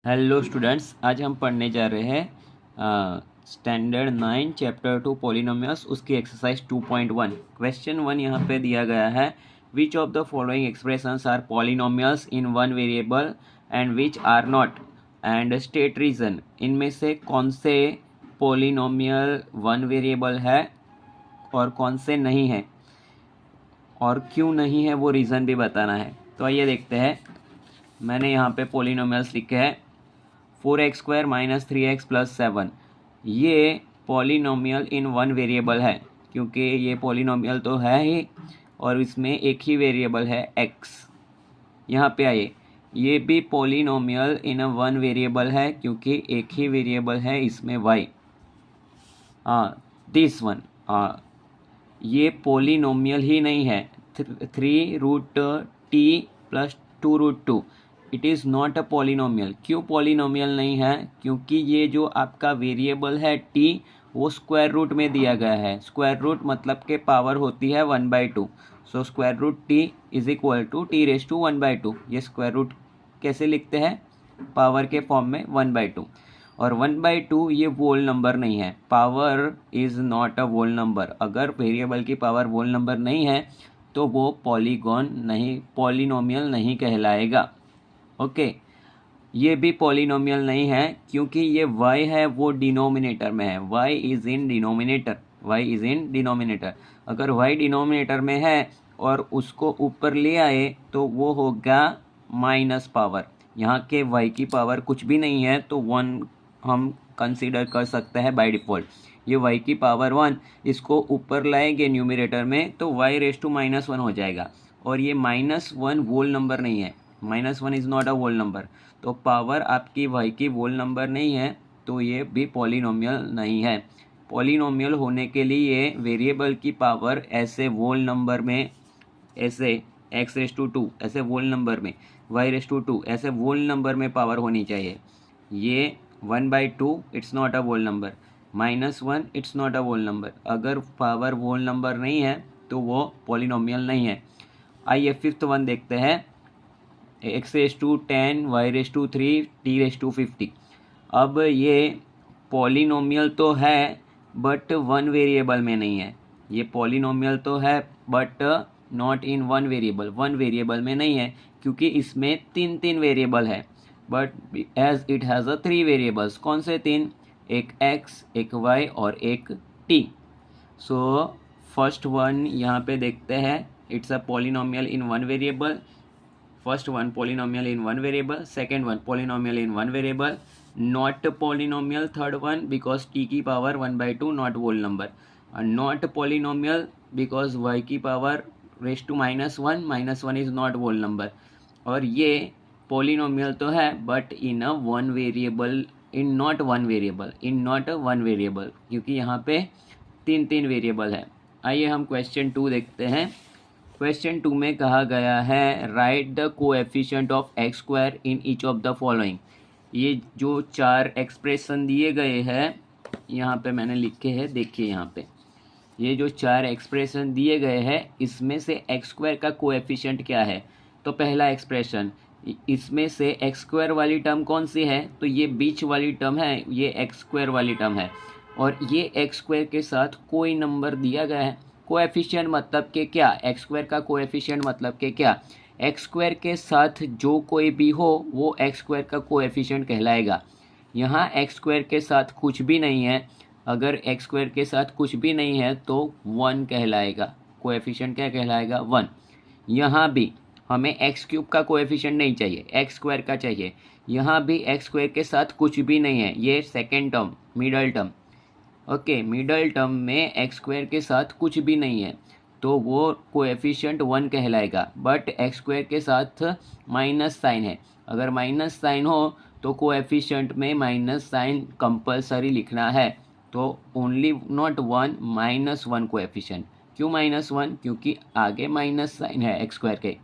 Hello students, आज हम पढ़ने जा रहे हैं स्टैंडर्ड 9 चैप्टर 2 पॉलिनोमियल्स, उसकी एक्सरसाइज 2.1। क्वेश्चन 1 यहाँ पे दिया गया है, which of the following expressions are polynomials in one variable and which are not, and state reason. इनमें से कौन से पॉलिनोमियल वन वेरिएबल है और कौन से नहीं है, और क्यों नहीं है वो रीज़न भी बताना है। तो आइए देखते हैं। मैंने यहाँ पे पॉलिनोमियल्स लिखे हैं 4x² - 3x + 7। ये पॉलिनोमियल इन वन वेरिएबल है, क्योंकि ये पॉलिनोमियल तो है ही और इसमें एक ही वेरिएबल है x। यहाँ पे आइए, ये भी पॉलिनोमियल इन वन वेरिएबल है, क्योंकि एक ही वेरिएबल है इसमें y। दिस वन, ये पॉलिनोमियल ही नहीं है। 3√t + 2√2 it is not a polynomial. क्यों पॉलिनोमियल नहीं है? क्योंकि ये जो आपका वेरिएबल है t, वो स्क्वायर रूट में दिया गया है। स्क्वायर रूट मतलब के पावर होती है 1/2। So square root t = t⁻1/2। ये स्क्वायर रूट कैसे लिखते हैं? पावर के फॉर्म में 1/2। और 1/2 ये वोल नंबर नहीं है। Power is not a whole number. अगर वेरिएबल की पावर वोल नंबर नहीं है तो वो पॉलिनोमियल नहीं कहलाएगा। ओके, ये भी पॉलिनोमियल नहीं है, क्योंकि ये y है वो डिनोमिनेटर में है। y is in denominator. अगर y डिनोमिनेटर में है और उसको ऊपर ले आए तो वो होगा माइनस पावर। यहाँ के y की पावर कुछ भी नहीं है, तो 1 हम कंसीडर कर सकते हैं बाय डिफ़ॉल्ट। ये y की पावर 1, इसको ऊपर लाएंगे न्यूमरेटर में तो y⁻1 हो जाएगा। और ये -1 वोल नंबर नहीं है। -1 is not a whole number. तो पावर आपकी y की वोल नंबर नहीं है, तो ये भी पॉलिनोमियल नहीं है। पॉलिनोमियल होने के लिए वेरिएबल की पावर ऐसे वोल नंबर में, ऐसे x⁻2 ऐसे वोल नंबर में, y⁻2 ऐसे वोल नंबर में पावर होनी चाहिए। ये 1/2 it's not a whole number, -1 it's not a whole number. अगर पावर वोल नंबर नहीं है तो वो पॉलिनोमियल नहीं है। आइए फिफ्थ वन देखते हैं, x⁻10 y⁻3 t⁻50। अब ये पॉलिनोमियल तो है बट वन वेरिएबल में नहीं है। ये पॉलिनोमियल तो है but not in one variable में नहीं है, क्योंकि इसमें तीन वेरिएबल है। But as it has a 3 variables. कौन से 3? एक x, एक y और एक t। सो फर्स्ट वन यहाँ पे देखते हैं, it's a polynomial in one variable. First one polynomial in one variable, second one polynomial in one variable, not polynomial third one because t की power 1/2 not whole number, and not polynomial because y की power raised to -1 is not whole number। और ये polynomial तो है but in a one variable, in not one variable, क्योंकि यहाँ पे तीन वेरिएबल है। आइए हम क्वेश्चन 2 देखते हैं। क्वेश्चन 2 में कहा गया है, right the coefficient of x² in each of the following. ये जो 4 एक्सप्रेशन दिए गए हैं यहाँ पे मैंने लिखे हैं, देखिए यहाँ पे ये जो 4 एक्सप्रेशन दिए गए हैं, इसमें से x² का कोएफिशिएंट क्या है। तो पहला एक्सप्रेशन, इसमें से x² वाली टर्म कौन सी है? तो ये बीच वाली टर्म है, ये x² वाली टर्म है। और ये x² के साथ कोई नंबर दिया गया है। कोएफिशिएंट मतलब के क्या? x² का कोएफिशिएंट मतलब के क्या? x² के साथ जो कोई भी हो वो x² का कोएफिशिएंट कहलाएगा। यहाँ x² के साथ कुछ भी नहीं है। अगर x² के साथ कुछ भी नहीं है तो 1 कहलाएगा। कोएफिशिएंट क्या कहलाएगा? 1। यहाँ भी हमें x³ का कोएफिशिएंट नहीं चाहिए, x² का चाहिए। यहाँ भी x² के साथ कुछ भी नहीं है, ये second term, middle term. Okay, middle term में x² के साथ कुछ भी नहीं है तो वो कोएफिशिएंट 1 कहलाएगा। बट x² के साथ माइनस साइन है। अगर माइनस साइन हो तो कोएफिशिएंट में माइनस साइन कंपलसरी लिखना है। तो ओनली नॉट 1, -1 कोएफिशिएंट। क्यों -1? क्योंकि आगे माइनस साइन है x² के।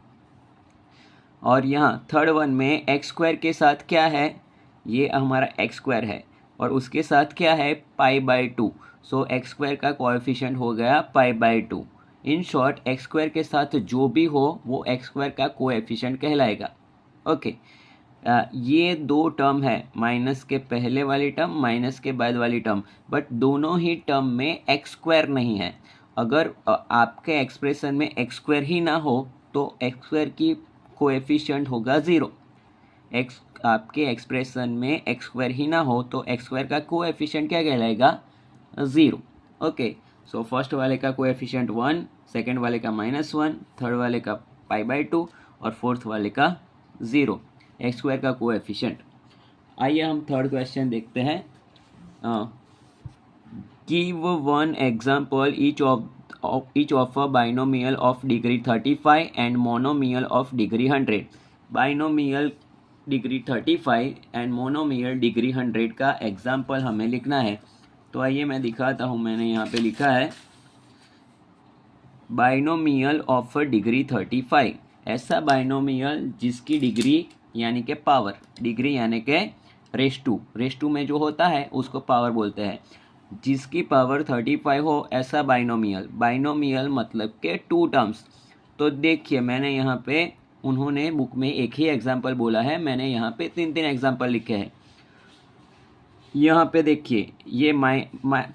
और यहाँ थर्ड वन में x² के साथ क्या है? ये हमारा x² है और उसके साथ क्या है? π/2। सो x² का कोएफिशिएंट हो गया π/2। इन शॉर्ट x² के साथ जो भी हो वो x² का कोएफिशिएंट कहलाएगा। ओके, ये दो टर्म है, माइनस के पहले वाली टर्म, माइनस के बाद वाली टर्म, बट दोनों ही टर्म में एक्स स्क्वायर नहीं है। अगर आपके एक्सप्रेशन में एक्स स्क्वायर ही ना हो तो एक्स स्क्वायर की कोएफिशिएंट होगा 0। आपके एक्सप्रेशन में एक्स स्क्वायर ही ना हो तो एक्स स्क्वायर का कोएफिशिएंट क्या कहलाएगा? 0। ओके, सो फर्स्ट वाले का कोएफिशिएंट 1, सेकंड वाले का -1, थर्ड वाले का π/2 और फोर्थ वाले का 0, एक्स स्क्वायर का कोएफिशिएंट। आइए हम थर्ड क्वेश्चन देखते हैं। Give one example each of a binomial of degree 35 and monomial of degree 100। Binomial degree 35 and monomial degree 100 का एग्जाम्पल हमें लिखना है। तो आइए मैं दिखाता हूँ, मैंने यहाँ पे लिखा है बाइनोमियल ऑफ डिग्री 35, ऐसा बाइनोमियल जिसकी डिग्री यानी कि पावर, डिग्री यानी कि रेस टू में जो होता है उसको पावर बोलते हैं, जिसकी पावर 35 हो, ऐसा बाइनोमियल मतलब के टू टर्म्स। तो देखिए मैंने यहाँ पे, उन्होंने बुक में एक ही एग्जाम्पल बोला है, मैंने यहाँ पे 3 एग्जाम्पल लिखे हैं। यहाँ पे देखिए ये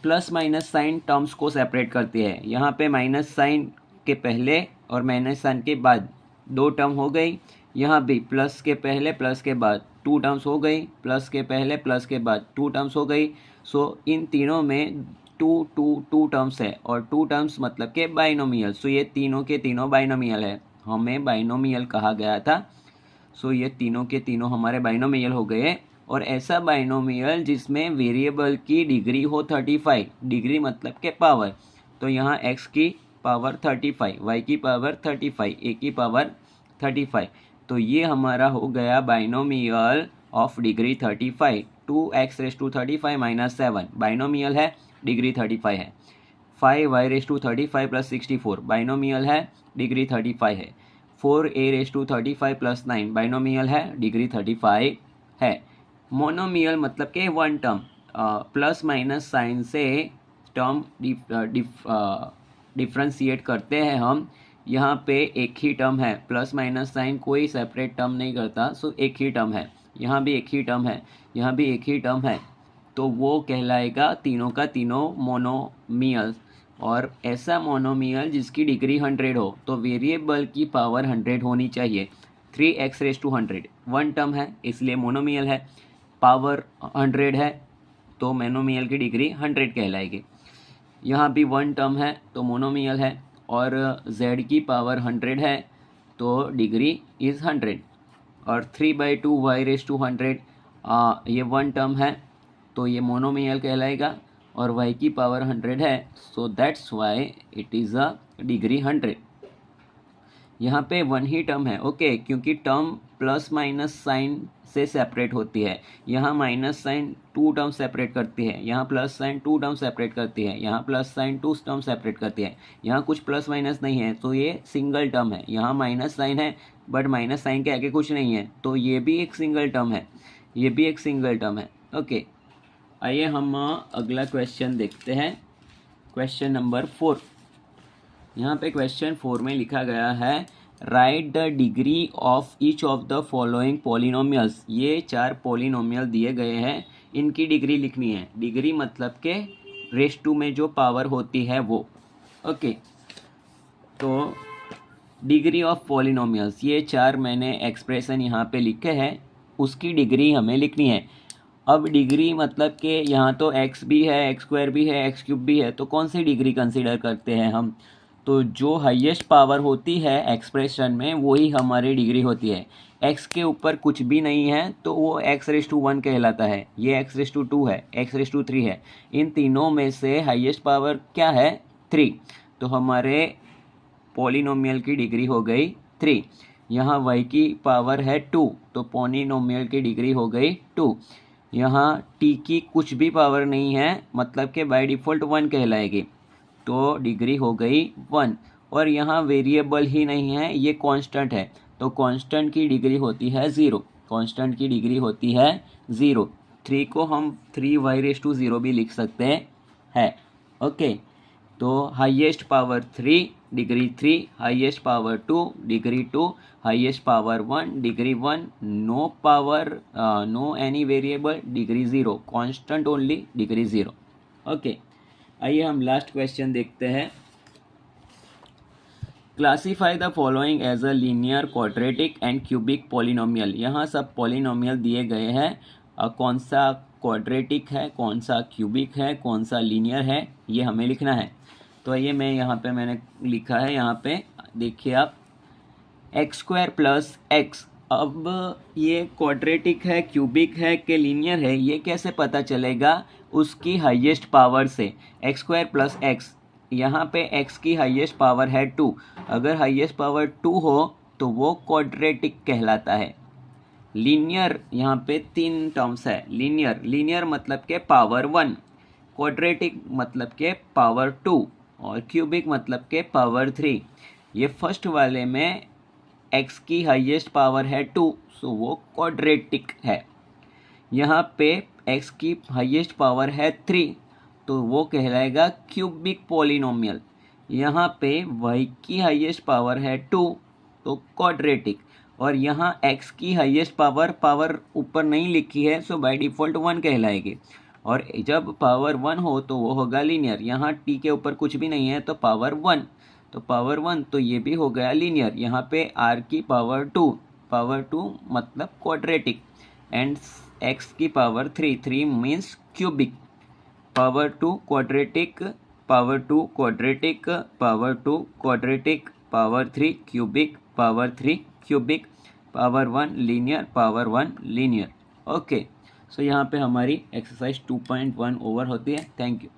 प्लस माइनस साइन टर्म्स को सेपरेट करती है। यहाँ पे माइनस साइन के पहले और माइनस साइन के बाद 2 टर्म हो गई। यहाँ भी प्लस के पहले प्लस के बाद 2 टर्म्स हो गई, प्लस के पहले प्लस के बाद 2 टर्म्स हो गई। सो इन तीनों में 2 टर्म्स है और 2 टर्म्स मतलब के बाइनोमियल। सो ये तीनों के तीनों बाइनोमियल है, हमें बाइनोमियल कहा गया था। सो ये तीनों के तीनों हमारे बाइनोमियल हो गए। और ऐसा बाइनोमियल जिसमें वेरिएबल की डिग्री हो 35, डिग्री मतलब के पावर, तो यहाँ x की पावर 35, y की पावर 35, a की पावर 35, तो ये हमारा हो गया binomial of degree 35। 2x⁻35 - 7 binomial है, डिग्री 35 है। 5y⁻35 + 64 बाइनोमियल है, डिग्री 35 है। 4a⁻35 + 9 बाइनोमियल है, डिग्री 35 है। मोनोमियल मतलब के one term, plus minus sign से टर्म डिफ्रेंशिएट करते हैं हम। यहाँ पे एक ही टर्म है, प्लस माइनस साइन कोई सेपरेट टर्म नहीं करता, सो एक ही टर्म है। यहाँ भी एक ही टर्म है, यहाँ भी एक ही टर्म है, तो वो कहलाएगा तीनों का तीनों मोनोमियल। और ऐसा मोनोमियल जिसकी डिग्री 100 हो, तो वेरिएबल की पावर 100 होनी चाहिए। 3x⁻100 वन टर्म है इसलिए मोनोमियल है, पावर 100 है तो मोनोमियल की डिग्री 100 कहलाएगी। यहाँ भी वन टर्म है तो मोनोमियल है, और z की पावर 100 है तो डिग्री इज़ 100। और 3/2y⁻100 ये वन टर्म है तो ये मोनोमियल कहलाएगा, और y की पावर 100 है, so that's why it is a degree 100। यहाँ पे वन ही टर्म है, ओके, क्योंकि टर्म प्लस माइनस साइन से सेपरेट होती है। यहाँ माइनस साइन 2 टर्म सेपरेट करती है, यहाँ प्लस साइन 2 टर्म सेपरेट करती है, यहाँ प्लस साइन 2 टर्म सेपरेट करती है। यहाँ कुछ प्लस माइनस नहीं है तो ये सिंगल टर्म है। यहाँ माइनस साइन है बट माइनस साइन के आगे कुछ नहीं है, तो ये भी एक सिंगल टर्म है, ये भी एक सिंगल टर्म है। ओके, आइए हम अगला क्वेश्चन देखते हैं, क्वेश्चन नंबर 4। यहाँ पे क्वेश्चन 4 में लिखा गया है right the degree of each of the following polynomials. ये 4 पॉलिनोमियल दिए गए हैं, इनकी डिग्री लिखनी है। डिग्री मतलब के रेस टू में जो पावर होती है वो। ओके, तो डिग्री ऑफ पॉलिनोमियल्स, ये 4 मैंने एक्सप्रेशन यहाँ पे लिखे हैं, उसकी डिग्री हमें लिखनी है। अब डिग्री मतलब कि यहाँ तो x भी है, x स्क्वायर भी है, x³ भी है, तो कौन सी डिग्री कंसीडर करते हैं हम? तो जो हाईएस्ट पावर होती है एक्सप्रेशन में वही हमारी डिग्री होती है। x के ऊपर कुछ भी नहीं है तो वो x⁻1 कहलाता है, ये x⁻2 है, x⁻3 है। इन तीनों में से हाईएस्ट पावर क्या है? 3। तो हमारे पॉलिनोमियल की डिग्री हो गई 3। यहाँ y की पावर है 2 तो पॉलिनोमियल की डिग्री हो गई 2। यहाँ t की कुछ भी पावर नहीं है, मतलब कि बाय डिफ़ॉल्ट 1 कहलाएगी, तो डिग्री हो गई 1। और यहाँ वेरिएबल ही नहीं है, ये कांस्टेंट है, तो कांस्टेंट की डिग्री होती है 0। कांस्टेंट की डिग्री होती है 0। 3 को हम 3y⁻0 भी लिख सकते हैं। ओके, तो highest power 3 degree 3 highest power 2 degree 2 highest power 1 degree 1 no power no any variable degree 0 constant only degree 0। Okay, आइए हम लास्ट क्वेश्चन देखते हैं। Classify the following as a linear quadratic and cubic polynomial. यहाँ सब polynomial दिए गए हैं, कौन सा क्वाड्रेटिक है, कौन सा क्यूबिक है, कौन सा लीनियर है, ये हमें लिखना है। तो ये मैं यहाँ पे मैंने लिखा है, यहाँ पे देखिए आप x² प्लस एक्स। अब ये क्वाड्रेटिक है, क्यूबिक है कि लीनियर है, ये कैसे पता चलेगा? उसकी हाईएस्ट पावर से। x² प्लस एक्स, यहाँ पे x की हाईएस्ट पावर है 2, अगर हाईएस्ट पावर 2 हो तो वो क्वाड्रेटिक कहलाता है। लीनियर, यहाँ पे 3 टर्म्स है। लीनियर मतलब के पावर 1, क्वाड्रेटिक मतलब के पावर 2 और क्यूबिक मतलब के पावर 3। ये फर्स्ट वाले में x की हाईएस्ट पावर है 2, सो वो क्वाड्रेटिक है। यहाँ पे x की हाईएस्ट पावर है 3, तो वो कहलाएगा क्यूबिक पॉलिनोमियल। यहाँ पे y की हाईएस्ट पावर है 2, तो क्वाड्रेटिक। और यहाँ x की हाईएस्ट पावर ऊपर नहीं लिखी है, सो बाय डिफ़ॉल्ट 1 कहलाएगी। और जब पावर 1 हो तो वो होगा लीनियर। यहाँ t के ऊपर कुछ भी नहीं है तो पावर 1, तो पावर 1 तो ये भी हो गया लीनियर। यहाँ पे r की पावर 2 मतलब क्वाड्रेटिक, एंड x की power 3 means cubic. Power 2 quadratic, power 2 quadratic, power 2 quadratic, power 3 cubic, power 3 cubic, power 1 linear, power 1 linear. Okay, so यहाँ पे हमारी एक्सरसाइज 2.1 ओवर होती है। Thank you.